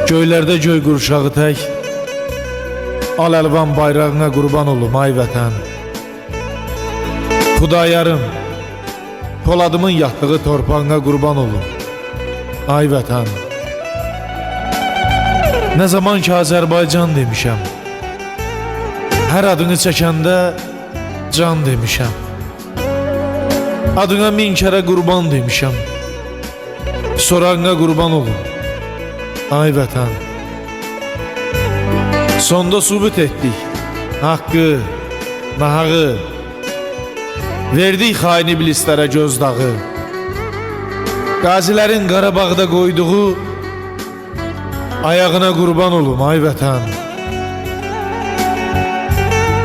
Göylərdə göy qurşağı tək, al-əlvan bayrağına qurban olum ay vətən. Xudayarım, Poladımın yatdığı torpağına qurban olum ay vətən. Nə zaman ki Azərbaycan demişəm, hər adını çəkəndə can demişəm. Adına min kərə qurban demişəm, sorağına qurban olum ay vətən. Sonda sübut etdik haqqı, nahağı, verdik xain iblislərə gözdağı. Qazilərin Qarabağda qoyduğu ayağına qurban olum ay vətən.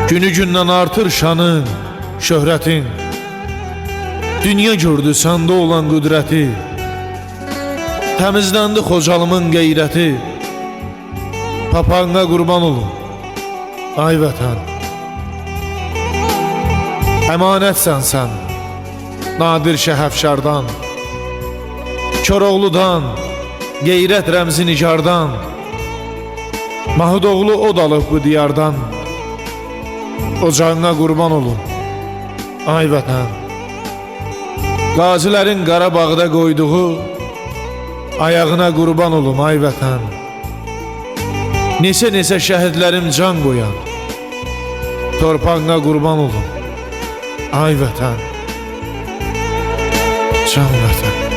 Günü gündən artır şanın, şöhrətin, dünya gördü səndə olan qüdrəti. Təmizləndi Xocalımın qeyrəti, papağına qurban olum ay vətən. Əmanətsən sən Nadir Şəhəfşardan, Koroğludan, qeyrət rəmzi nigardan, Mahudoğlu od alıb bu diyardan. Ocağına qurban olum ay vətən. Qazilərin Qarabağda qoyduğu ayağına qurban olum ay vətən. Neçə şəhidlərim can qoyan, torpağına qurban olum ay vətən. Can vətən.